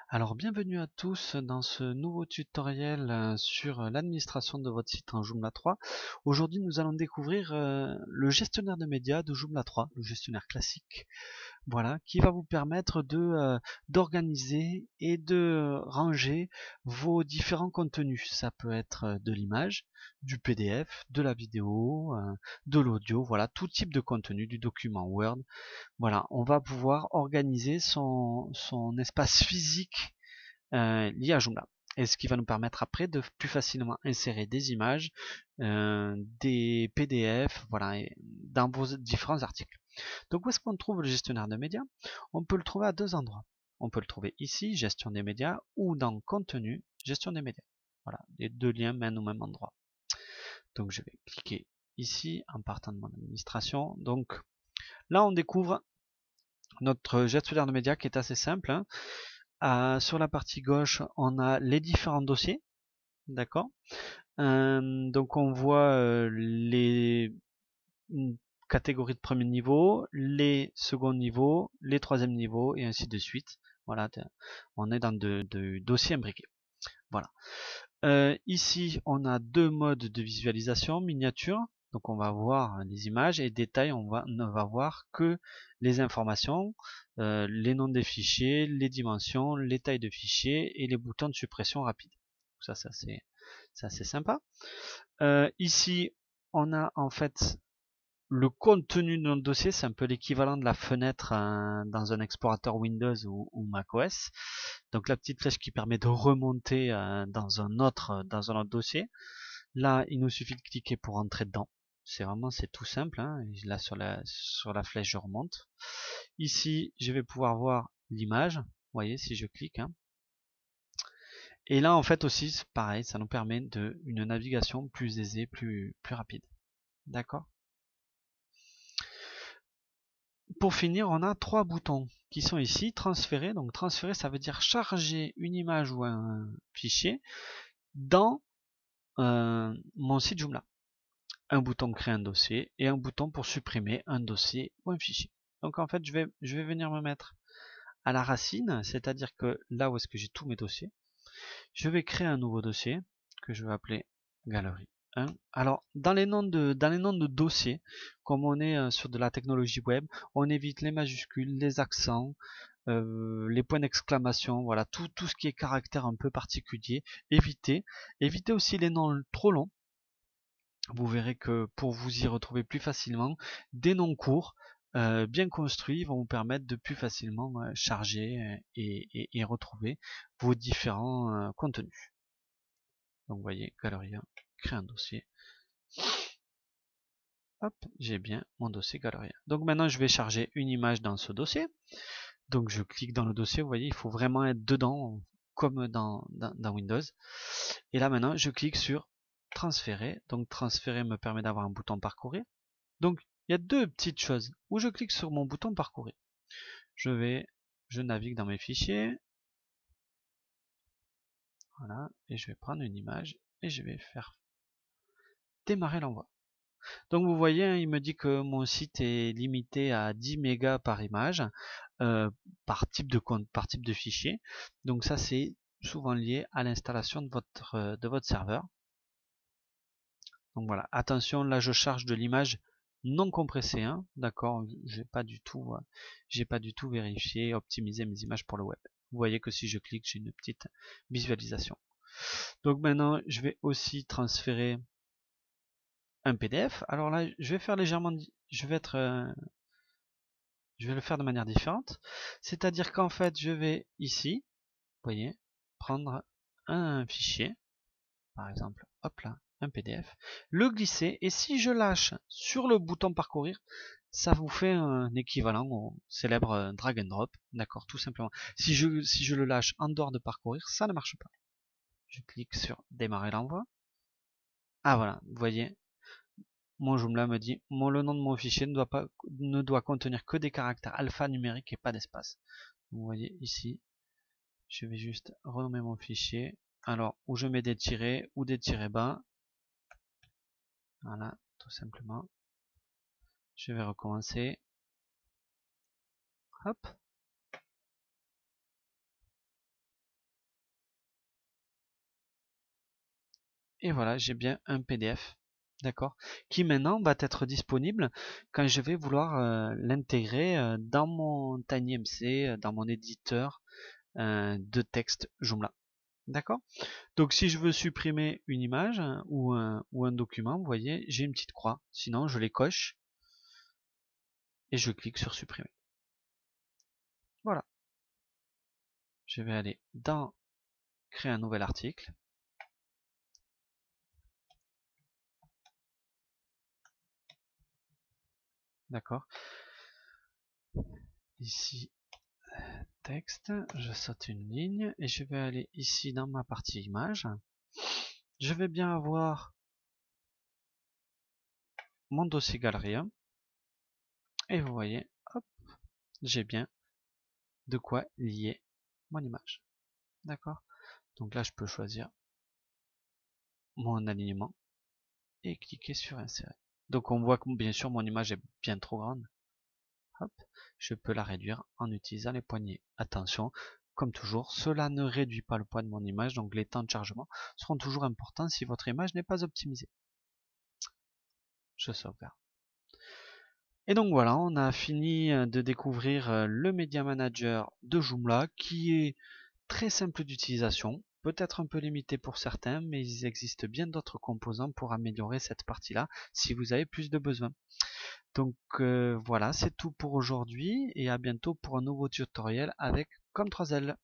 Alors bienvenue à tous dans ce nouveau tutoriel sur l'administration de votre site en Joomla 3. Aujourd'hui nous allons découvrir le gestionnaire de médias de Joomla 3, le gestionnaire classique, voilà, qui va vous permettre d'organiser et de ranger vos différents contenus. Ça peut être de l'image, du PDF, de la vidéo, de l'audio, voilà, tout type de contenu, du document Word. Voilà, on va pouvoir organiser son espace physique lié à Joomla. Et ce qui va nous permettre après de plus facilement insérer des images, des PDF, voilà, dans vos différents articles. Donc où est-ce qu'on trouve le gestionnaire de médias? On peut le trouver à deux endroits. On peut le trouver ici, gestion des médias, ou dans contenu, gestion des médias. Voilà, les deux liens mènent au même endroit. Donc je vais cliquer ici en partant de mon administration. Donc là on découvre notre gestionnaire de médias qui est assez simple, hein. Sur la partie gauche, on a les différents dossiers, d'accord. Donc on voit les catégories de premier niveau, les seconds niveaux, les troisième niveaux et ainsi de suite. Voilà, on est dans de dossiers imbriqués. Voilà. Ici, on a deux modes de visualisation, miniature. Donc on va voir les images et détail, ne va voir que les informations, les noms des fichiers, les dimensions, les tailles de fichiers et les boutons de suppression rapide. Ça c'est assez sympa. Ici, on a en fait le contenu de notre dossier, c'est un peu l'équivalent de la fenêtre dans un explorateur Windows ou macOS. Donc la petite flèche qui permet de remonter dans un autre dossier. Là, il nous suffit de cliquer pour entrer dedans. C'est tout simple, hein. Là sur la flèche, je remonte. Ici, je vais pouvoir voir l'image. Vous voyez, si je clique, hein. Et là, en fait aussi, c'est pareil, ça nous permet une navigation plus aisée, plus rapide. D'accord? Pour finir, on a trois boutons qui sont ici, transférer. Donc transférer, ça veut dire charger une image ou un fichier dans mon site Joomla. Un bouton créer un dossier et un bouton pour supprimer un dossier ou un fichier. Donc en fait, je vais venir me mettre à la racine, c'est-à-dire que là où est-ce que j'ai tous mes dossiers, je vais créer un nouveau dossier que je vais appeler galerie 1. Alors, dans les noms de dossiers, comme on est sur de la technologie web, on évite les majuscules, les accents, les points d'exclamation, voilà, tout ce qui est caractère un peu particulier. Évitez aussi les noms trop longs. Vous verrez que pour vous y retrouver plus facilement, des noms courts, bien construits, vont vous permettre de plus facilement charger et retrouver vos différents contenus. Donc vous voyez, galerie 1, créer un dossier. Hop, j'ai bien mon dossier galerie 1. Donc maintenant je vais charger une image dans ce dossier. Donc je clique dans le dossier, vous voyez, il faut vraiment être dedans, comme dans Windows. Et là maintenant, je clique sur transférer. Donc transférer me permet d'avoir un bouton parcourir. Donc il y a deux petites choses. Où je clique sur mon bouton parcourir. Je navigue dans mes fichiers. Voilà, et je vais prendre une image et je vais faire démarrer l'envoi. Donc vous voyez, hein, il me dit que mon site est limité à 10 mégas par image, par type de fichier. Donc ça c'est souvent lié à l'installation de votre serveur. Donc voilà, attention, là je charge de l'image non compressée, hein, d'accord, j'ai pas du tout vérifié, optimisé mes images pour le web. Vous voyez que si je clique, j'ai une petite visualisation. Donc maintenant, je vais aussi transférer un PDF. Alors là, je vais faire légèrement, je vais le faire de manière différente. C'est-à-dire qu'en fait, je vais ici, vous voyez, prendre un fichier, par exemple, hop là, un PDF, le glisser, et si je lâche sur le bouton parcourir, ça vous fait un équivalent au célèbre drag and drop, d'accord, tout simplement. Si je le lâche en dehors de parcourir, ça ne marche pas. Je clique sur démarrer l'envoi. Ah voilà, vous voyez, mon Joomla me dit le nom de mon fichier ne doit contenir que des caractères alphanumériques et pas d'espace. Vous voyez ici, je vais juste renommer mon fichier. Alors, où je mets des tirets ou des tirets bas. Voilà, tout simplement. Je vais recommencer. Hop. Et voilà, j'ai bien un PDF, d'accord, qui maintenant va être disponible quand je vais vouloir l'intégrer dans mon TinyMC, dans mon éditeur de texte Joomla. D'accord. Donc si je veux supprimer une image ou un document, vous voyez, j'ai une petite croix. Sinon, je les coche et je clique sur supprimer. Voilà. Je vais aller dans créer un nouvel article. D'accord. Ici, texte, je saute une ligne et je vais aller ici dans ma partie image. Je vais bien avoir mon dossier galerie 1 et vous voyez, hop, j'ai bien de quoi lier mon image. D'accord. Donc là, je peux choisir mon alignement et cliquer sur insérer. Donc on voit que bien sûr mon image est bien trop grande. Hop, je peux la réduire en utilisant les poignées. Attention, comme toujours, cela ne réduit pas le poids de mon image, donc les temps de chargement seront toujours importants si votre image n'est pas optimisée. Je sauvegarde. Et donc voilà, on a fini de découvrir le Media Manager de Joomla qui est très simple d'utilisation, peut-être un peu limité pour certains, mais il existe bien d'autres composants pour améliorer cette partie-là si vous avez plus de besoins. Donc voilà, c'est tout pour aujourd'hui et à bientôt pour un nouveau tutoriel avec CTRL.